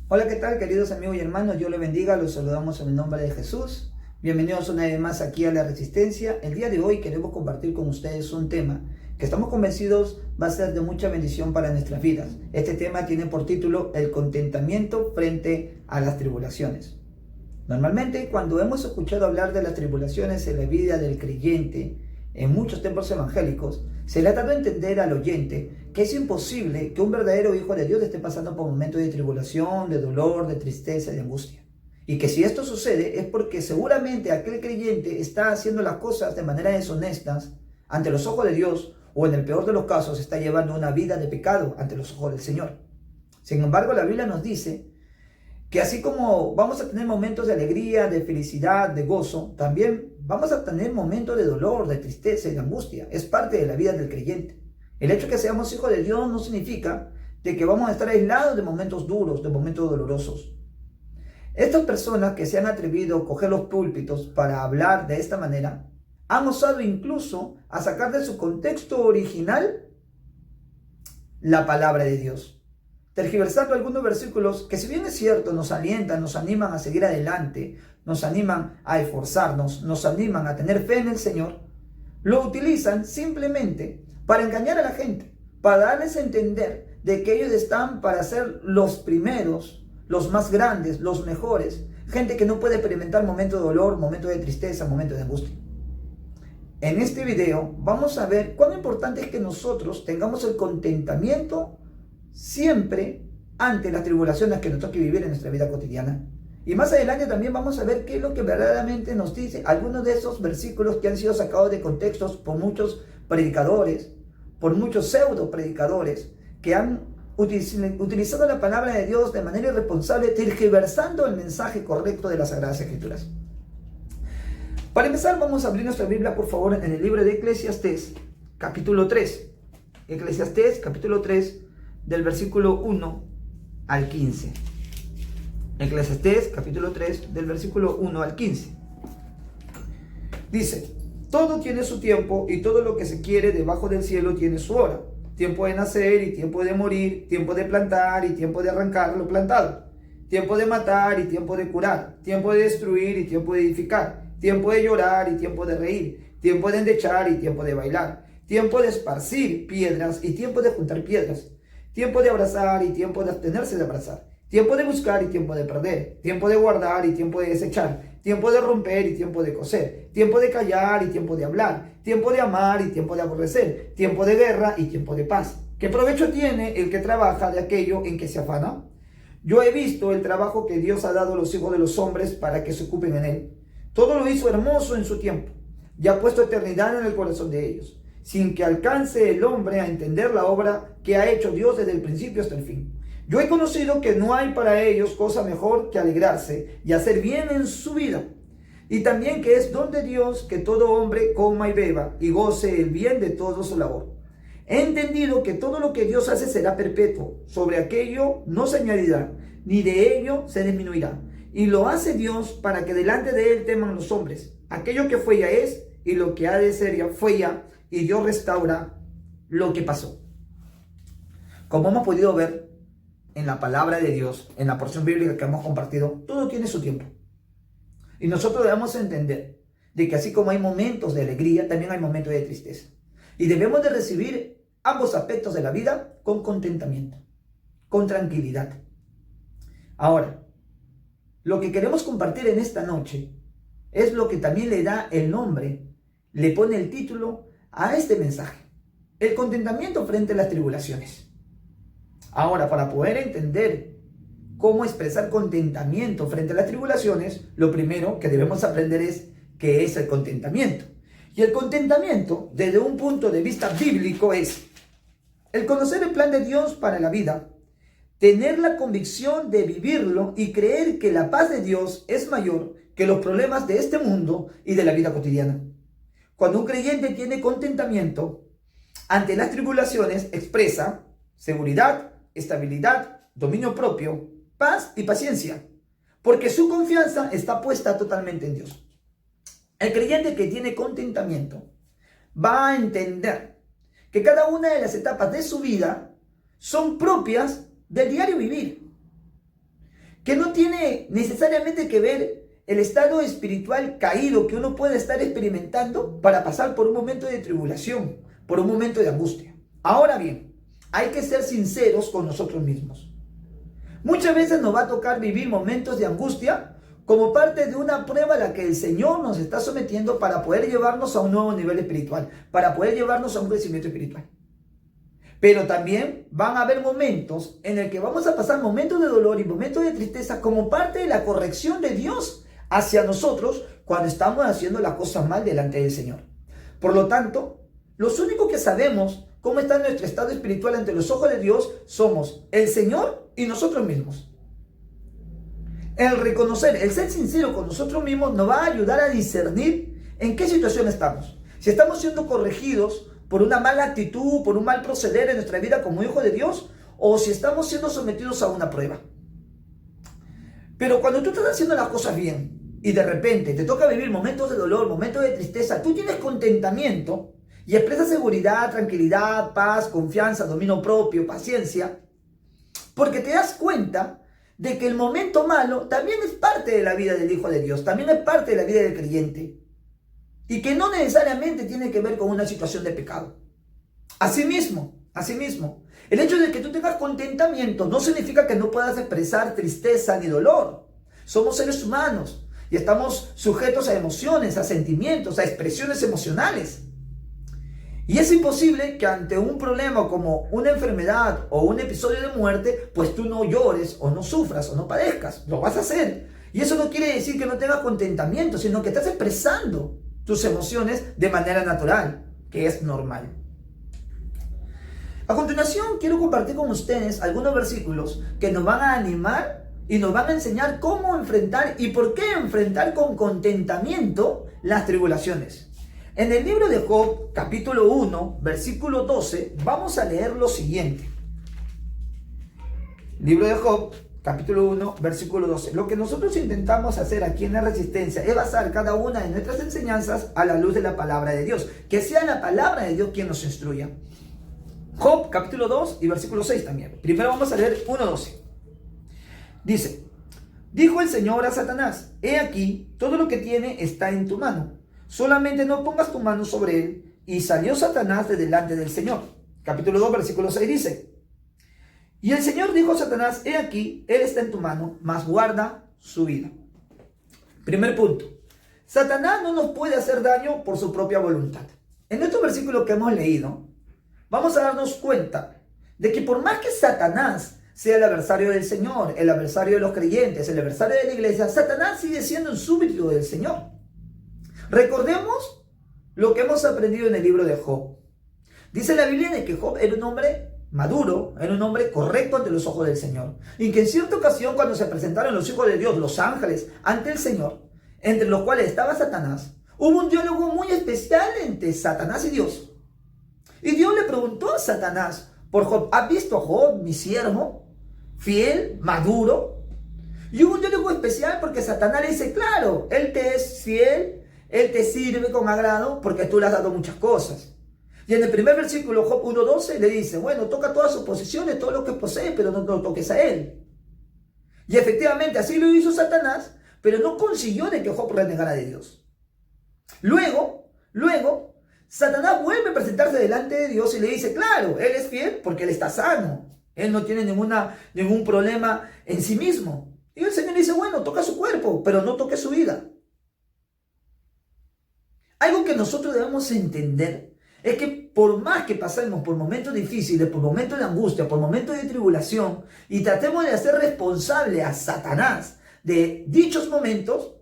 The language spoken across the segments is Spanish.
Hola, ¿qué tal, queridos amigos y hermanos? Dios les bendiga, los saludamos en el nombre de Jesús. Bienvenidos una vez más aquí a La Resistencia. El día de hoy queremos compartir con ustedes un tema que estamos convencidos va a ser de mucha bendición para nuestras vidas. Este tema tiene por título El contentamiento frente a las tribulaciones. Normalmente, cuando hemos escuchado hablar de las tribulaciones en la vida del creyente, en muchos templos evangélicos, se le ha dado a entender al oyente que es imposible que un verdadero hijo de Dios esté pasando por momentos de tribulación, de dolor, de tristeza y de angustia. Y que si esto sucede es porque seguramente aquel creyente está haciendo las cosas de manera deshonestas ante los ojos de Dios, o en el peor de los casos está llevando una vida de pecado ante los ojos del Señor. Sin embargo, la Biblia nos dice que así como vamos a tener momentos de alegría, de felicidad, de gozo, también vamos a tener momentos de dolor, de tristeza y de angustia. Es parte de la vida del creyente. El hecho de que seamos hijos de Dios no significa de que vamos a estar aislados de momentos duros, de momentos dolorosos. Estas personas que se han atrevido a coger los púlpitos para hablar de esta manera, han osado incluso a sacar de su contexto original la palabra de Dios, tergiversando algunos versículos que, si bien es cierto, nos alientan, nos animan a seguir adelante, nos animan a esforzarnos, nos animan a tener fe en el Señor, lo utilizan simplemente para engañar a la gente, para darles a entender de que ellos están para ser los primeros, los más grandes, los mejores, gente que no puede experimentar momentos de dolor, momentos de tristeza, momentos de angustia. En este video vamos a ver cuán importante es que nosotros tengamos el contentamiento siempre ante las tribulaciones que nos toque vivir en nuestra vida cotidiana. Y más adelante también vamos a ver qué es lo que verdaderamente nos dice algunos de esos versículos que han sido sacados de contextos por muchos predicadores, por muchos pseudo predicadores que han utilizado la palabra de Dios de manera irresponsable, tergiversando el mensaje correcto de las Sagradas Escrituras. Para empezar, vamos a abrir nuestra Biblia, por favor, en el libro de Eclesiastés, capítulo 3. Eclesiastés, capítulo 3, del versículo 1 al 15. Eclesiastés, capítulo 3, del versículo 1 al 15. Dice: todo tiene su tiempo, y todo lo que se quiere debajo del cielo tiene su hora. Tiempo de nacer y tiempo de morir, tiempo de plantar y tiempo de arrancar lo plantado, tiempo de matar y tiempo de curar, tiempo de destruir y tiempo de edificar, tiempo de llorar y tiempo de reír, tiempo de endechar y tiempo de bailar, tiempo de esparcir piedras y tiempo de juntar piedras, tiempo de abrazar y tiempo de abstenerse de abrazar, tiempo de buscar y tiempo de perder, tiempo de guardar y tiempo de desechar, tiempo de romper y tiempo de coser, tiempo de callar y tiempo de hablar, tiempo de amar y tiempo de aborrecer, tiempo de guerra y tiempo de paz. ¿Qué provecho tiene el que trabaja de aquello en que se afana? Yo he visto el trabajo que Dios ha dado a los hijos de los hombres para que se ocupen en él. Todo lo hizo hermoso en su tiempo, y ha puesto eternidad en el corazón de ellos, sin que alcance el hombre a entender la obra que ha hecho Dios desde el principio hasta el fin. Yo he conocido que no hay para ellos cosa mejor que alegrarse y hacer bien en su vida, y también que es don de Dios que todo hombre coma y beba y goce el bien de toda su labor. He entendido que todo lo que Dios hace será perpetuo, sobre aquello no se añadirá, ni de ello se disminuirá. Y lo hace Dios para que delante de él teman los hombres. Aquello que fue ya es, y lo que ha de ser ya fue ya, y Dios restaura lo que pasó. Como hemos podido ver en la palabra de Dios, en la porción bíblica que hemos compartido, todo tiene su tiempo. Y nosotros debemos entender de que así como hay momentos de alegría, también hay momentos de tristeza. Y debemos de recibir ambos aspectos de la vida con contentamiento, con tranquilidad. Ahora, lo que queremos compartir en esta noche es lo que también le da el nombre, le pone el título a este mensaje: el contentamiento frente a las tribulaciones. Ahora, para poder entender cómo expresar contentamiento frente a las tribulaciones, lo primero que debemos aprender es qué es el contentamiento. Y el contentamiento, desde un punto de vista bíblico, es el conocer el plan de Dios para la vida, tener la convicción de vivirlo y creer que la paz de Dios es mayor que los problemas de este mundo y de la vida cotidiana. Cuando un creyente tiene contentamiento ante las tribulaciones, expresa seguridad, estabilidad, dominio propio, paz y paciencia, porque su confianza está puesta totalmente en Dios. El creyente que tiene contentamiento va a entender que cada una de las etapas de su vida son propias del diario vivir. que no tiene necesariamente que ver el estado espiritual caído que uno puede estar experimentando para pasar por un momento de tribulación, por un momento de angustia. Ahora bien, hay que ser sinceros con nosotros mismos. Muchas veces nos va a tocar vivir momentos de angustia como parte de una prueba a la que el Señor nos está sometiendo para poder llevarnos a un nuevo nivel espiritual, para poder llevarnos a un crecimiento espiritual. Pero también van a haber momentos en el que vamos a pasar momentos de dolor y momentos de tristeza como parte de la corrección de Dios hacia nosotros cuando estamos haciendo las cosas mal delante del Señor. Por lo tanto, los únicos que sabemos cómo está nuestro estado espiritual ante los ojos de Dios somos el Señor y nosotros mismos. El reconocer, el ser sincero con nosotros mismos nos va a ayudar a discernir en qué situación estamos. Si estamos siendo corregidos por una mala actitud, por un mal proceder en nuestra vida como hijos de Dios, o si estamos siendo sometidos a una prueba. Pero cuando tú estás haciendo las cosas bien y de repente te toca vivir momentos de dolor, momentos de tristeza, tú tienes contentamiento y expresas seguridad, tranquilidad, paz, confianza, dominio propio, paciencia, porque te das cuenta de que el momento malo también es parte de la vida del Hijo de Dios, también es parte de la vida del creyente, y que no necesariamente tiene que ver con una situación de pecado. Asimismo, el hecho de que tú tengas contentamiento no significa que no puedas expresar tristeza ni dolor. Somos seres humanos y estamos sujetos a emociones, a sentimientos, a expresiones emocionales. Y es imposible que ante un problema como una enfermedad o un episodio de muerte, pues tú no llores o no sufras o no padezcas. Lo vas a hacer. Y eso no quiere decir que no tengas contentamiento, sino que estás expresando tus emociones de manera natural, que es normal. A continuación, quiero compartir con ustedes algunos versículos que nos van a animar y nos van a enseñar cómo enfrentar y por qué enfrentar con contentamiento las tribulaciones. En el libro de Job, capítulo 1, versículo 12, vamos a leer lo siguiente. Libro de Job, capítulo 1, versículo 12. Lo que nosotros intentamos hacer aquí en La Resistencia es basar cada una de nuestras enseñanzas a la luz de la palabra de Dios. Que sea la palabra de Dios quien nos instruya. Job, capítulo 2 y versículo 6 también. Primero vamos a leer 1:12. Dice: dijo el Señor a Satanás: he aquí, todo lo que tiene está en tu mano. Solamente no pongas tu mano sobre él. Y salió Satanás de delante del Señor. Capítulo 2, versículo 6 dice: y el Señor dijo a Satanás: he aquí, él está en tu mano, mas guarda su vida. Primer punto. Satanás no nos puede hacer daño por su propia voluntad. En estos versículos que hemos leído, vamos a darnos cuenta de que por más que Satanás sea el adversario del Señor, el adversario de los creyentes, el adversario de la iglesia, Satanás sigue siendo un súbdito del Señor. Recordemos lo que hemos aprendido en el libro de Job. Dice la Biblia de que Job era un hombre maduro, era un hombre correcto ante los ojos del Señor. Y que en cierta ocasión, cuando se presentaron los hijos de Dios, los ángeles, ante el Señor, entre los cuales estaba Satanás, hubo un diálogo muy especial entre Satanás y Dios. Y Dios le preguntó a Satanás por Job: ¿has visto a Job, mi siervo, fiel, maduro? Y hubo un diálogo especial porque Satanás le dice: claro, él te es fiel, él te sirve con agrado porque tú le has dado muchas cosas. Y en el primer versículo, Job 1:12, le dice: bueno, toca todas sus posesiones, todo lo que posee, pero no lo toques a él. Y efectivamente así lo hizo Satanás, pero no consiguió de que Job renegara de Dios. Luego, Satanás vuelve a presentarse delante de Dios y le dice: claro, él es fiel porque él está sano. Él no tiene ningún problema en sí mismo. Y el Señor dice: bueno, toca su cuerpo, pero no toque su vida. Algo que nosotros debemos entender es que por más que pasemos por momentos difíciles, por momentos de angustia, por momentos de tribulación, y tratemos de hacer responsable a Satanás de dichos momentos,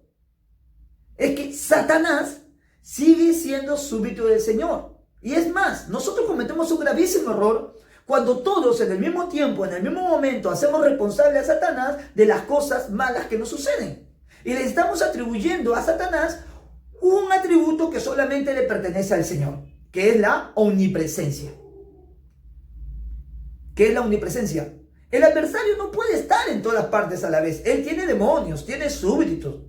es que Satanás sigue siendo súbdito del Señor. Y es más, nosotros cometemos un gravísimo error cuando todos en el mismo tiempo, en el mismo momento, hacemos responsable a Satanás de las cosas malas que nos suceden. Y le estamos atribuyendo a Satanás un atributo que solamente le pertenece al Señor, que es la omnipresencia. ¿Qué es la omnipresencia? El adversario no puede estar en todas partes a la vez. Él tiene demonios, tiene súbditos.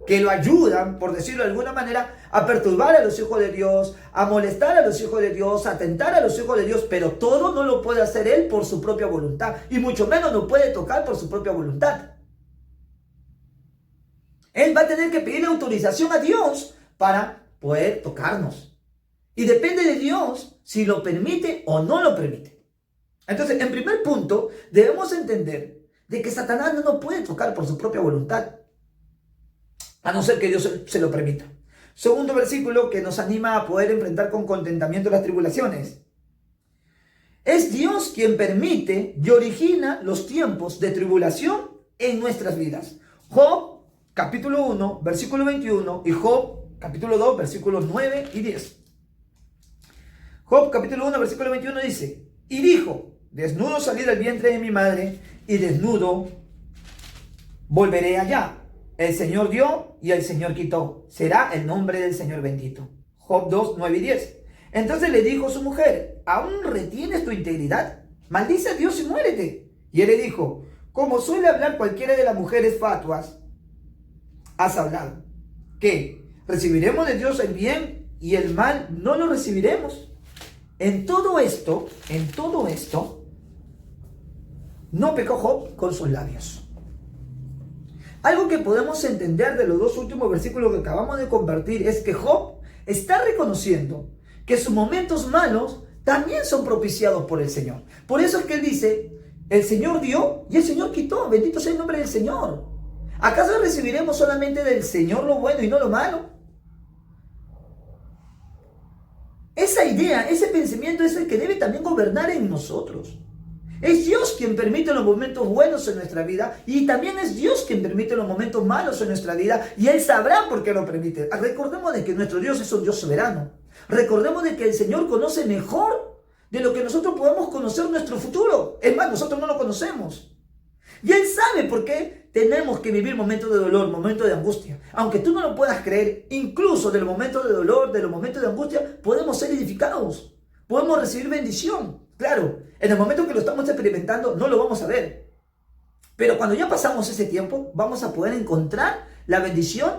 que lo ayudan, por decirlo de alguna manera, a perturbar a los hijos de Dios, a molestar a los hijos de Dios, a tentar a los hijos de Dios, pero todo no lo puede hacer él por su propia voluntad, y mucho menos lo puede tocar por su propia voluntad. Él va a tener que pedirle autorización a Dios para poder tocarnos. Y depende de Dios si lo permite o no lo permite. Entonces, en primer punto, debemos entender de que Satanás no puede tocar por su propia voluntad, a no ser que Dios se lo permita. Segundo versículo que nos anima a poder enfrentar con contentamiento las tribulaciones. Es Dios quien permite y origina los tiempos de tribulación en nuestras vidas. Job, capítulo 1, versículo 21, y Job, capítulo 2, versículos 9 y 10. Job, capítulo 1, versículo 21 dice: y dijo, desnudo salí del vientre de mi madre, y desnudo volveré allá. El Señor dio y el Señor quitó. Será el nombre del Señor bendito. Job 2, 9 y 10. Entonces le dijo su mujer: ¿aún retienes tu integridad? Maldice a Dios y muérete. Y él le dijo: como suele hablar cualquiera de las mujeres fatuas, has hablado. ¿Qué? ¿Recibiremos de Dios el bien y el mal no lo recibiremos? En todo esto, no pecó Job con sus labios. Algo que podemos entender de los dos últimos versículos que acabamos de compartir es que Job está reconociendo que sus momentos malos también son propiciados por el Señor. Por eso es que él dice: el Señor dio y el Señor quitó. Bendito sea el nombre del Señor. ¿Acaso recibiremos solamente del Señor lo bueno y no lo malo? Esa idea, ese pensamiento es el que debe también gobernar en nosotros. Es Dios quien permite los momentos buenos en nuestra vida, y también es Dios quien permite los momentos malos en nuestra vida, y Él sabrá por qué lo permite. Recordemos de que nuestro Dios es un Dios soberano. Recordemos de que el Señor conoce mejor de lo que nosotros podemos conocer nuestro futuro. Es más, nosotros no lo conocemos. Y Él sabe por qué tenemos que vivir momentos de dolor, momentos de angustia. Aunque tú no lo puedas creer, incluso de los momentos de dolor, de los momentos de angustia, podemos ser edificados. Podemos recibir bendición. Claro, en el momento que lo estamos experimentando no lo vamos a ver. Pero cuando ya pasamos ese tiempo, vamos a poder encontrar la bendición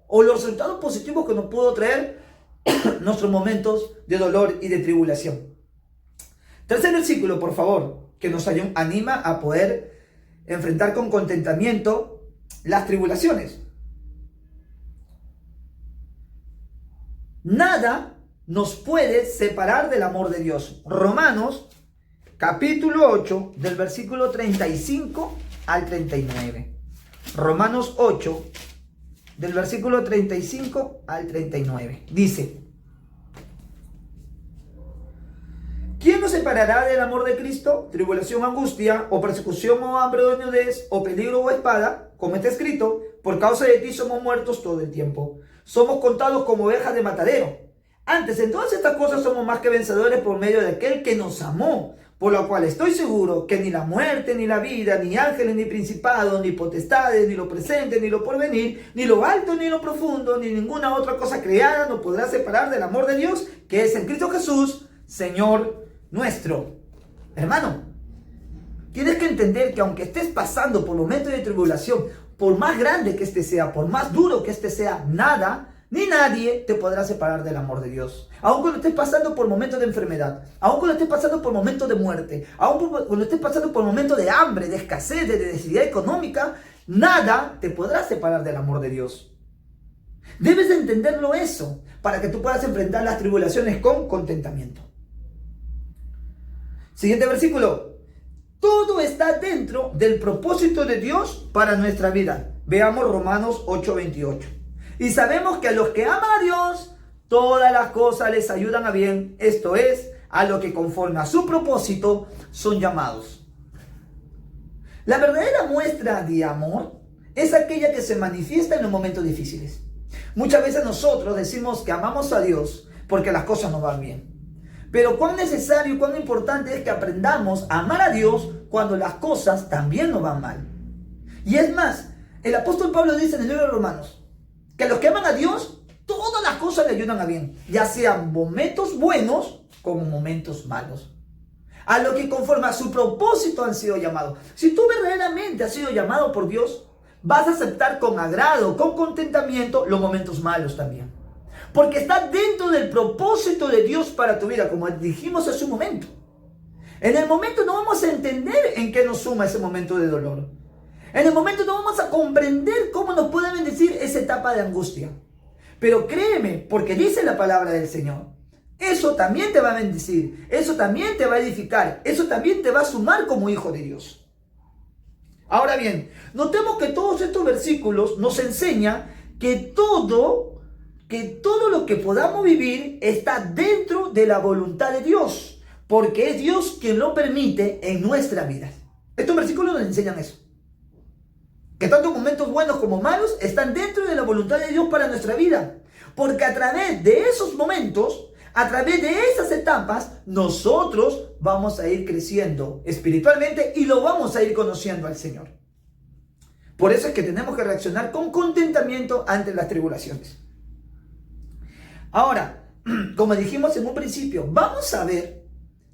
o los resultados positivos que nos pudo traer nuestros momentos de dolor y de tribulación. Tercer versículo, por favor, que nos anima a poder enfrentar con contentamiento las tribulaciones. Nada nos puede separar del amor de Dios. Romanos, capítulo 8, del versículo 35 al 39. Romanos 8, del versículo 35 al 39. Dice: ¿quién nos separará del amor de Cristo? Tribulación, angustia, o persecución, o hambre, o desnudez, o peligro, o espada. Como está escrito: por causa de ti somos muertos todo el tiempo. Somos contados como ovejas de matadero. Antes, en todas estas cosas somos más que vencedores por medio de aquel que nos amó. Por lo cual estoy seguro que ni la muerte, ni la vida, ni ángeles, ni principados, ni potestades, ni lo presente, ni lo porvenir, ni lo alto, ni lo profundo, ni ninguna otra cosa creada nos podrá separar del amor de Dios, que es en Cristo Jesús, Señor nuestro. Hermano, tienes que entender que aunque estés pasando por momentos de tribulación, por más grande que este sea, por más duro que este sea, nada ni nadie te podrá separar del amor de Dios. Aun cuando estés pasando por momentos de enfermedad, aun cuando estés pasando por momentos de muerte, aun cuando estés pasando por momentos de hambre, de escasez, de necesidad económica, nada te podrá separar del amor de Dios. Debes de entenderlo eso, para que tú puedas enfrentar las tribulaciones con contentamiento. Siguiente versículo. Todo está dentro del propósito de Dios para nuestra vida. Veamos Romanos 8:28. Y sabemos que a los que aman a Dios, todas las cosas les ayudan a bien. Esto es, a los que conforme a su propósito son llamados. La verdadera muestra de amor es aquella que se manifiesta en los momentos difíciles. Muchas veces nosotros decimos que amamos a Dios porque las cosas nos van bien. Pero cuán necesario y cuán importante es que aprendamos a amar a Dios cuando las cosas también nos van mal. Y es más, el apóstol Pablo dice en el libro de Romanos que a los que aman a Dios, todas las cosas le ayudan a bien, ya sean momentos buenos como momentos malos. A los que conforme a su propósito han sido llamados. Si tú verdaderamente has sido llamado por Dios, Vas a aceptar con agrado, con contentamiento los momentos malos también. Porque está dentro del propósito de Dios para tu vida, como dijimos hace un momento. En el momento no vamos a entender en qué nos suma ese momento de dolor. En el momento no vamos a comprender cómo nos puede bendecir esa etapa de angustia. Pero créeme, porque dice la palabra del Señor, eso también te va a bendecir, eso también te va a edificar, eso también te va a sumar como hijo de Dios. Ahora bien, notemos que todos estos versículos nos enseñan que todo lo que podamos vivir está dentro de la voluntad de Dios, porque es Dios quien lo permite en nuestra vida. Estos versículos nos enseñan eso. Que tanto momentos buenos como malos están dentro de la voluntad de Dios para nuestra vida. Porque a través de esos momentos, a través de esas etapas, nosotros vamos a ir creciendo espiritualmente y lo vamos a ir conociendo al Señor. Por eso es que tenemos que reaccionar con contentamiento ante las tribulaciones. Ahora, como dijimos en un principio, vamos a ver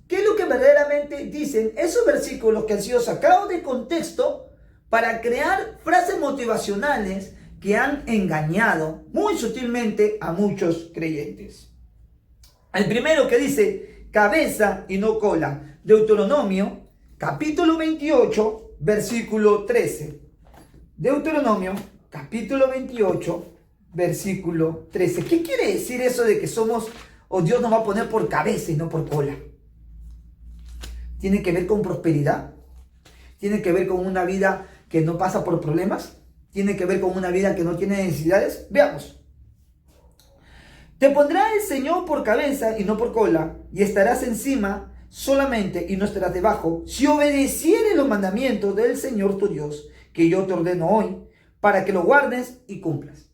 qué es lo que verdaderamente dicen esos versículos que han sido sacados de contexto para crear frases motivacionales que han engañado muy sutilmente a muchos creyentes. El primero que dice cabeza y no cola, Deuteronomio capítulo 28 versículo 13. Deuteronomio capítulo 28 versículo 13. ¿Qué quiere decir eso de que somos, o Dios nos va a poner por cabeza y no por cola? ¿Tiene que ver con prosperidad? ¿Tiene que ver con una vida que no pasa por problemas? ¿Tiene que ver con una vida que no tiene necesidades? Veamos. Te pondrá el Señor por cabeza y no por cola, y estarás encima solamente y no estarás debajo, si obedecieres los mandamientos del Señor tu Dios, que yo te ordeno hoy, para que lo guardes y cumplas.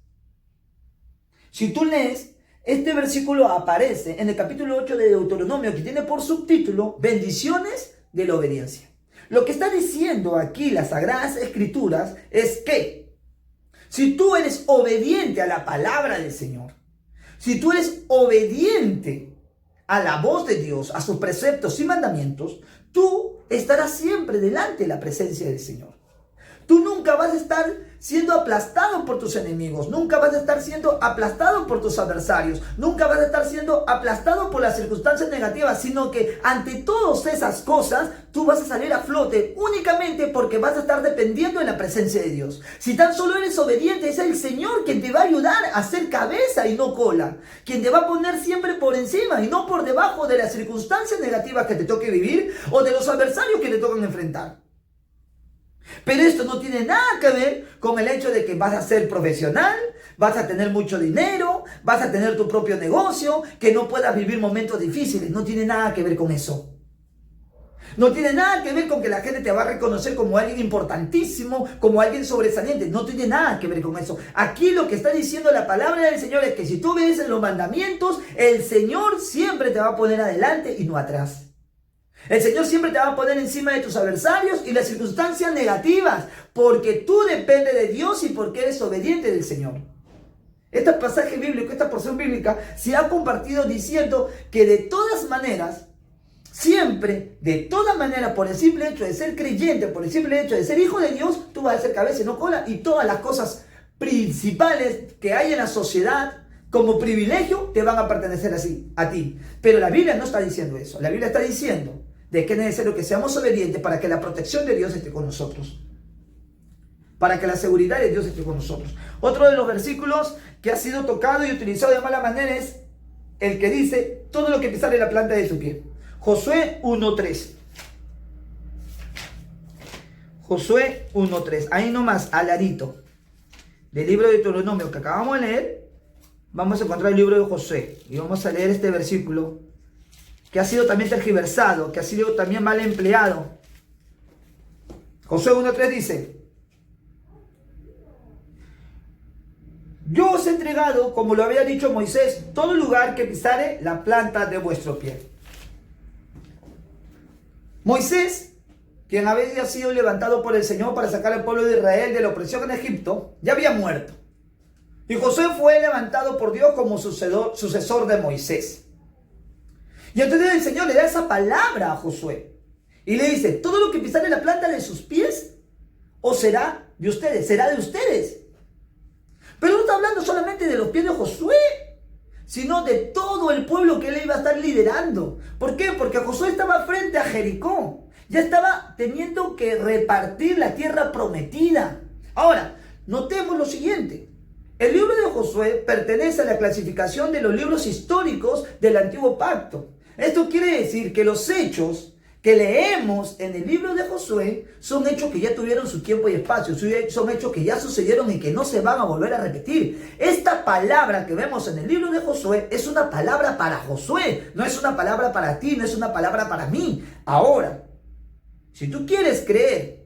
Si tú lees, este versículo aparece en el capítulo 8 de Deuteronomio, que tiene por subtítulo bendiciones de la obediencia. Lo que está diciendo aquí las Sagradas Escrituras es que si tú eres obediente a la palabra del Señor, si tú eres obediente a la voz de Dios, a sus preceptos y mandamientos, tú estarás siempre delante de la presencia del Señor. Tú nunca vas a estar siendo aplastado por tus enemigos, nunca vas a estar siendo aplastado por tus adversarios, nunca vas a estar siendo aplastado por las circunstancias negativas, sino que ante todas esas cosas tú vas a salir a flote únicamente porque vas a estar dependiendo de la presencia de Dios. Si tan solo eres obediente, es el Señor quien te va a ayudar a ser cabeza y no cola, quien te va a poner siempre por encima y no por debajo de las circunstancias negativas que te toque vivir o de los adversarios que te tocan enfrentar. Pero esto no tiene nada que ver con el hecho de que vas a ser profesional, vas a tener mucho dinero, vas a tener tu propio negocio, que no puedas vivir momentos difíciles. No tiene nada que ver con eso. No tiene nada que ver con que la gente te va a reconocer como alguien importantísimo, como alguien sobresaliente. No tiene nada que ver con eso. Aquí lo que está diciendo la palabra del Señor es que si tú obedeces los mandamientos, el Señor siempre te va a poner adelante y no atrás. El Señor siempre te va a poner encima de tus adversarios y las circunstancias negativas, porque tú dependes de Dios y porque eres obediente del Señor. Este pasaje bíblico, esta porción bíblica, se ha compartido diciendo que de todas maneras, siempre, de todas maneras, por el simple hecho de ser creyente, por el simple hecho de ser hijo de Dios, tú vas a ser cabeza y no cola, y todas las cosas principales que hay en la sociedad como privilegio te van a pertenecer así a ti. Pero la Biblia no está diciendo eso. La Biblia está diciendo de que es necesario que seamos obedientes para que la protección de Dios esté con nosotros, para que la seguridad de Dios esté con nosotros. Otro de los versículos que ha sido tocado y utilizado de mala manera es el que dice: todo lo que pisare la planta de su pie. Josué 1:3. Josué 1:3. Ahí nomás, al ladito del libro de Deuteronomio que acabamos de leer, vamos a encontrar el libro de Josué y vamos a leer este versículo que ha sido también tergiversado, que ha sido también mal empleado. Josué 1:3 dice: yo os he entregado, como lo había dicho Moisés, todo lugar que pisare la planta de vuestro pie. Moisés, quien había sido levantado por el Señor para sacar al pueblo de Israel de la opresión en Egipto, ya había muerto. Y Josué fue levantado por Dios como sucesor de Moisés. Y entonces el Señor le da esa palabra a Josué. Y le dice: todo lo que pisare la planta de sus pies os será de ustedes, será de ustedes. Pero no está hablando solamente de los pies de Josué, sino de todo el pueblo que él iba a estar liderando. ¿Por qué? Porque Josué estaba frente a Jericó. Ya estaba teniendo que repartir la tierra prometida. Ahora, notemos lo siguiente. El libro de Josué pertenece a la clasificación de los libros históricos del Antiguo Pacto. Esto quiere decir que los hechos que leemos en el libro de Josué son hechos que ya tuvieron su tiempo y espacio, son hechos que ya sucedieron y que no se van a volver a repetir. Esta palabra que vemos en el libro de Josué es una palabra para Josué, no es una palabra para ti, no es una palabra para mí. Ahora, si tú quieres creer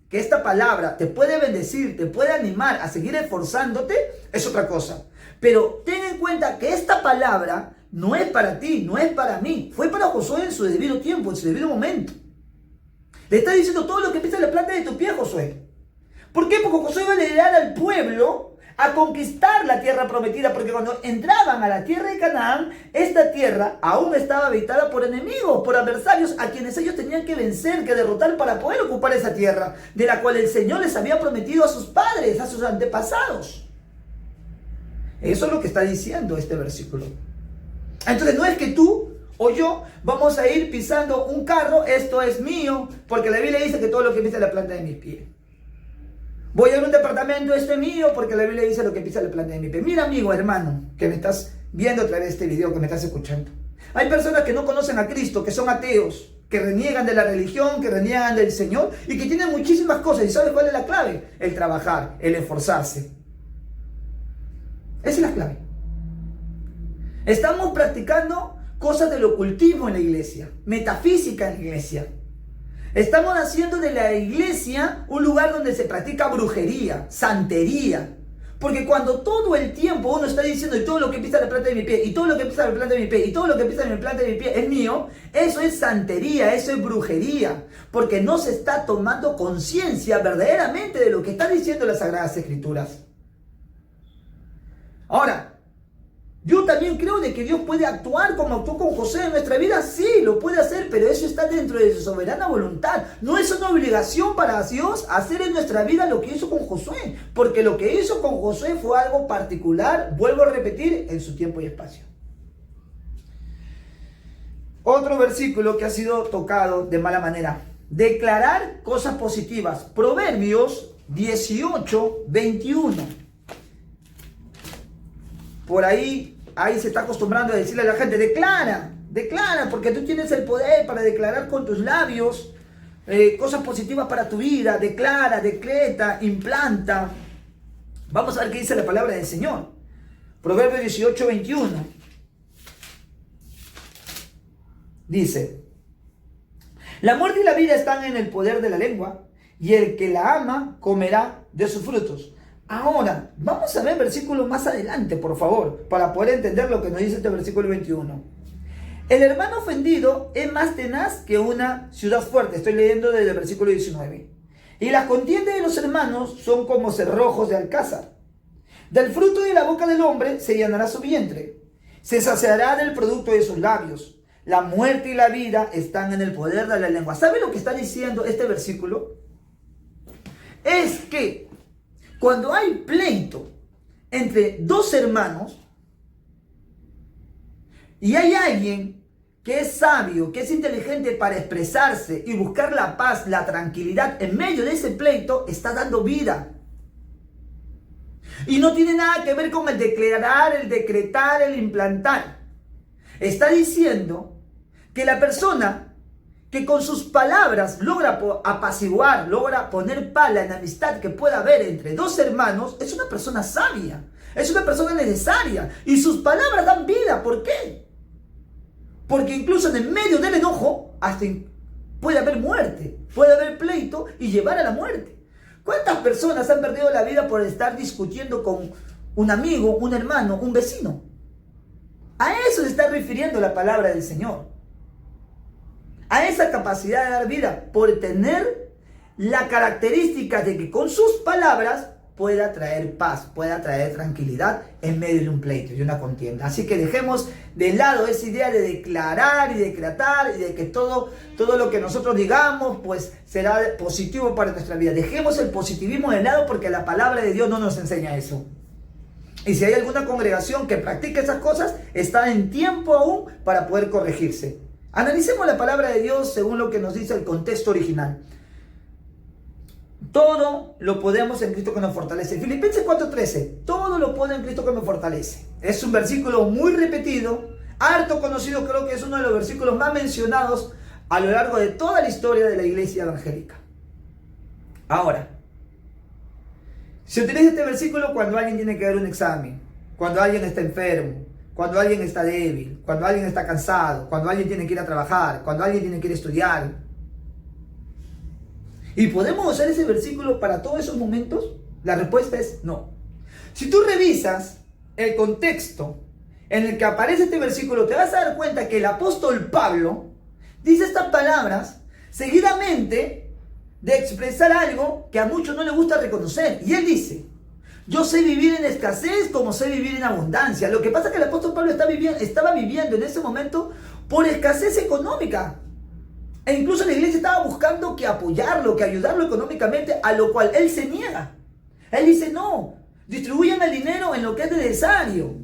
que esta palabra te puede bendecir, te puede animar a seguir esforzándote, es otra cosa. Pero ten en cuenta que esta palabra no es para ti, no es para mí. Fue para Josué en su debido tiempo, en su debido momento. Le está diciendo todo lo que pisa la planta de tu pie, Josué. ¿Por qué? Porque Josué iba a liderar al pueblo a conquistar la tierra prometida. Porque cuando entraban a la tierra de Canaán, esta tierra aún estaba habitada por enemigos, por adversarios a quienes ellos tenían que vencer, que derrotar para poder ocupar esa tierra, de la cual el Señor les había prometido a sus padres, a sus antepasados. Eso es lo que está diciendo este versículo. Entonces no es que tú o yo vamos a ir pisando un carro, esto es mío, porque la Biblia dice que todo lo que pisa la planta de mis pies. Voy a ir a un departamento, esto es mío, porque la Biblia dice lo que pisa la planta de mi pie. Mira, amigo, hermano, que me estás viendo a través de este video, que me estás escuchando. Hay personas que no conocen a Cristo, que son ateos, que reniegan de la religión, que reniegan del Señor y que tienen muchísimas cosas. ¿Y sabes cuál es la clave? El trabajar, el esforzarse. Esa es la clave. Estamos practicando cosas del ocultismo en la iglesia, metafísica en la iglesia. Estamos haciendo de la iglesia un lugar donde se practica brujería, santería. Porque cuando todo el tiempo uno está diciendo y todo lo que pisa la planta de mi pie, y todo lo que pisa la planta de mi pie, y todo lo que pisa la planta de mi pie es mío, eso es santería, eso es brujería. Porque no se está tomando conciencia verdaderamente de lo que están diciendo las Sagradas Escrituras. Ahora, yo también creo de que Dios puede actuar como actuó con José en nuestra vida. Sí, lo puede hacer, pero eso está dentro de su soberana voluntad. No es una obligación para Dios hacer en nuestra vida lo que hizo con Josué. Porque lo que hizo con Josué fue algo particular, vuelvo a repetir, en su tiempo y espacio. Otro versículo que ha sido tocado de mala manera. Declarar cosas positivas. Proverbios 18, 21. Por ahí se está acostumbrando a decirle a la gente, declara, porque tú tienes el poder para declarar con tus labios cosas positivas para tu vida. Declara, decreta, implanta. Vamos a ver qué dice la palabra del Señor. Proverbios 18, 21. Dice, la muerte y la vida están en el poder de la lengua, y el que la ama comerá de sus frutos. Ahora, vamos a ver el versículo más adelante, por favor, para poder entender lo que nos dice este versículo 21. El hermano ofendido es más tenaz que una ciudad fuerte. Estoy leyendo desde el versículo 19. Y las contiendas de los hermanos son como cerrojos de alcázar. Del fruto de la boca del hombre se llenará su vientre. Se saciará del producto de sus labios. La muerte y la vida están en el poder de la lengua. ¿Sabe lo que está diciendo este versículo? Es que cuando hay pleito entre dos hermanos y hay alguien que es sabio, que es inteligente para expresarse y buscar la paz, la tranquilidad en medio de ese pleito, está dando vida. Y no tiene nada que ver con el declarar, el decretar, el implantar. Está diciendo que la persona que con sus palabras logra apaciguar, logra poner paz en la amistad que pueda haber entre dos hermanos, es una persona sabia, es una persona necesaria. Y sus palabras dan vida. ¿Por qué? Porque incluso en el medio del enojo hasta puede haber muerte, puede haber pleito y llevar a la muerte. ¿Cuántas personas han perdido la vida por estar discutiendo con un amigo, un hermano, un vecino? A eso se está refiriendo la palabra del Señor. A esa capacidad de dar vida, por tener la característica de que con sus palabras pueda traer paz, pueda traer tranquilidad en medio de un pleito y una contienda. Así que dejemos de lado esa idea de declarar y decretar y de que todo lo que nosotros digamos pues será positivo para nuestra vida. Dejemos el positivismo de lado porque la palabra de Dios no nos enseña eso. Y si hay alguna congregación que practique esas cosas, está en tiempo aún para poder corregirse. Analicemos la palabra de Dios según lo que nos dice el contexto original. Todo lo podemos en Cristo que nos fortalece. Filipenses 4:13. Todo lo puedo en Cristo que me fortalece. Es un versículo muy repetido, harto conocido, creo que es uno de los versículos más mencionados a lo largo de toda la historia de la iglesia evangélica. Ahora, se utiliza este versículo cuando alguien tiene que dar un examen, cuando alguien está enfermo, cuando alguien está débil, cuando alguien está cansado, cuando alguien tiene que ir a trabajar, cuando alguien tiene que ir a estudiar. ¿Y podemos usar ese versículo para todos esos momentos? La respuesta es no. Si tú revisas el contexto en el que aparece este versículo, te vas a dar cuenta que el apóstol Pablo dice estas palabras seguidamente de expresar algo que a muchos no les gusta reconocer. Y él dice: yo sé vivir en escasez como sé vivir en abundancia. Lo que pasa es que el apóstol Pablo estaba viviendo en ese momento por escasez económica. E incluso la iglesia estaba buscando que apoyarlo, que ayudarlo económicamente, a lo cual él se niega. Él dice: no, distribuyan el dinero en lo que es necesario.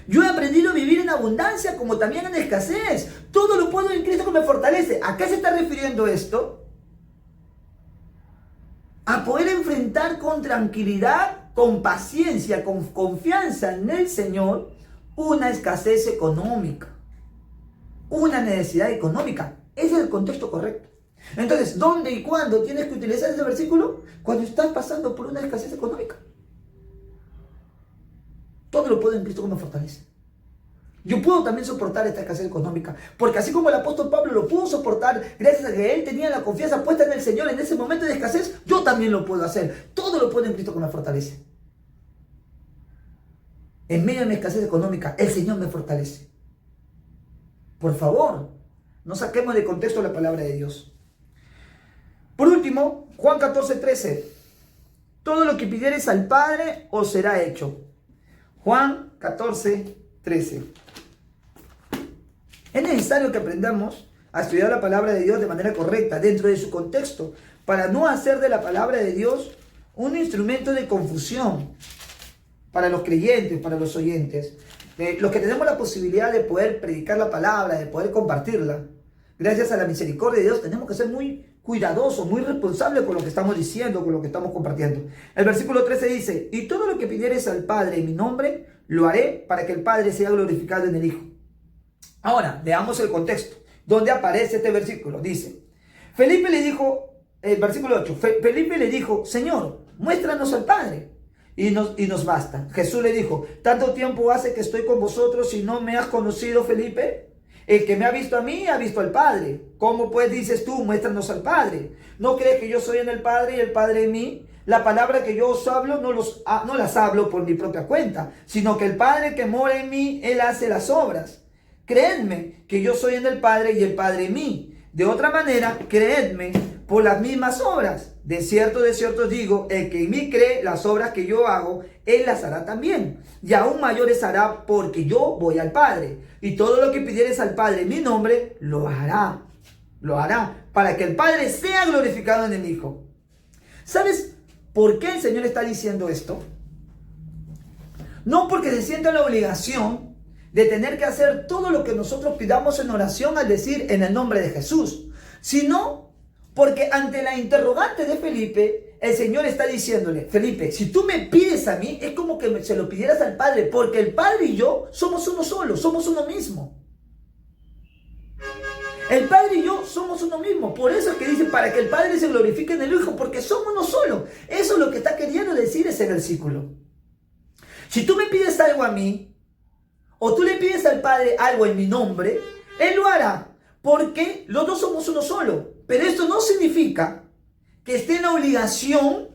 Yo he aprendido a vivir en abundancia como también en escasez. Todo lo puedo en Cristo que me fortalece. ¿A qué se está refiriendo esto? A poder enfrentar con tranquilidad, con paciencia, con confianza en el Señor, una escasez económica, una necesidad económica. Ese es el contexto correcto. Entonces, ¿dónde y cuándo tienes que utilizar ese versículo? Cuando estás pasando por una escasez económica. Todo lo puedo en Cristo que me fortalece. Yo puedo también soportar esta escasez económica, porque así como el apóstol Pablo lo pudo soportar gracias a que él tenía la confianza puesta en el Señor en ese momento de escasez, yo también lo puedo hacer. Todo lo puedo en Cristo que me fortalece. En medio de mi escasez económica, el Señor me fortalece. Por favor, no saquemos de contexto la palabra de Dios. Por último, Juan 14:13. Todo lo que pidieres al Padre os será hecho. Juan 14:13. Es necesario que aprendamos a estudiar la palabra de Dios de manera correcta, dentro de su contexto, para no hacer de la palabra de Dios un instrumento de confusión para los creyentes, para los oyentes. Los que tenemos la posibilidad de poder predicar la palabra, de poder compartirla, gracias a la misericordia de Dios, tenemos que ser muy cuidadosos, muy responsables con lo que estamos diciendo, con lo que estamos compartiendo. El versículo 13 dice: y todo lo que pidieres al Padre en mi nombre, lo haré para que el Padre sea glorificado en el Hijo. Ahora, veamos el contexto, donde aparece este versículo. Dice, Felipe le dijo, el versículo 8, Felipe le dijo: Señor, muéstranos al Padre. Y nos basta. Jesús le dijo: ¿tanto tiempo hace que estoy con vosotros y no me has conocido, Felipe? El que me ha visto a mí, ha visto al Padre. ¿Cómo pues dices tú, muéstranos al Padre? ¿No crees que yo soy en el Padre y el Padre en mí? La palabra que yo os hablo no las hablo por mi propia cuenta, sino que el Padre que mora en mí, Él hace las obras. Creedme que yo soy en el Padre y el Padre en mí. De otra manera, creedme por las mismas obras. De cierto os digo, el que en mí cree, las obras que yo hago, él las hará también. Y aún mayores hará, porque yo voy al Padre. Y todo lo que pidieres al Padre en mi nombre, lo hará. Lo hará, para que el Padre sea glorificado en el Hijo. ¿Sabes por qué el Señor está diciendo esto? No porque se sienta la obligación de tener que hacer todo lo que nosotros pidamos en oración al decir en el nombre de Jesús, sino porque ante la interrogante de Felipe, el Señor está diciéndole: Felipe, si tú me pides a mí, es como que se lo pidieras al Padre, porque el Padre y yo somos uno solo, somos uno mismo. El Padre y yo somos uno mismo. Por eso es que dice: para que el Padre se glorifique en el Hijo, porque somos uno solo. Eso es lo que está queriendo decir ese versículo. Si tú me pides algo a mí, o tú le pides al Padre algo en mi nombre, Él lo hará, porque los dos somos uno solo. Pero esto no significa que esté en la obligación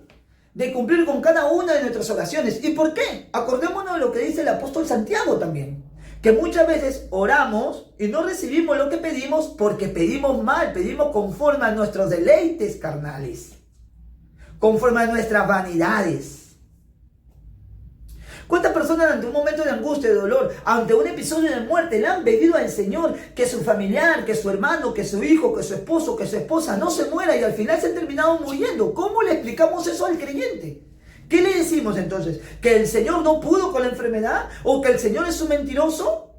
de cumplir con cada una de nuestras oraciones. ¿Y por qué? Acordémonos de lo que dice el apóstol Santiago también, que muchas veces oramos y no recibimos lo que pedimos porque pedimos mal, pedimos conforme a nuestros deleites carnales. conforme a nuestras vanidades. ¿Cuántas personas ante un momento de angustia, de dolor, ante un episodio de muerte, le han pedido al Señor que su familiar, que su hermano, que su hijo, que su esposo, que su esposa no se muera y al final se han terminado muriendo? ¿Cómo le explicamos eso al creyente? ¿Qué le decimos entonces? ¿Que el Señor no pudo con la enfermedad? ¿O que el Señor es un mentiroso?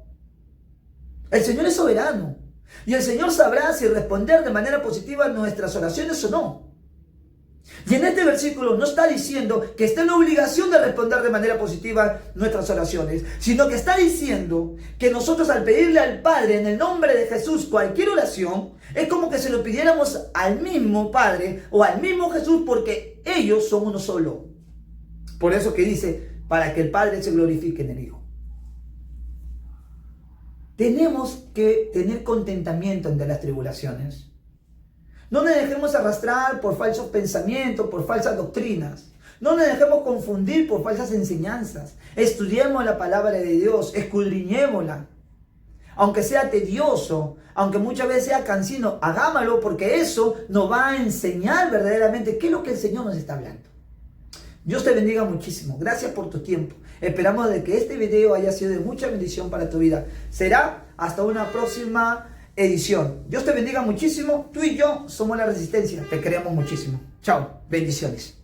El Señor es soberano. Y el Señor sabrá si responder de manera positiva a nuestras oraciones o no. Y en este versículo no está diciendo que está en la obligación de responder de manera positiva nuestras oraciones, sino que está diciendo que nosotros al pedirle al Padre en el nombre de Jesús cualquier oración, es como que se lo pidiéramos al mismo Padre o al mismo Jesús, porque ellos son uno solo. Por eso que dice, para que el Padre se glorifique en el Hijo. Tenemos que tener contentamiento ante las tribulaciones. No nos dejemos arrastrar por falsos pensamientos, por falsas doctrinas. No nos dejemos confundir por falsas enseñanzas. Estudiemos la palabra de Dios, escudriñémosla. Aunque sea tedioso, aunque muchas veces sea cansino, hagámoslo porque eso nos va a enseñar verdaderamente qué es lo que el Señor nos está hablando. Dios te bendiga muchísimo. Gracias por tu tiempo. Esperamos de que este video haya sido de mucha bendición para tu vida. Será hasta una próxima edición. Dios te bendiga muchísimo. Tú y yo somos la Resistencia. Te queremos muchísimo. Chao. Bendiciones.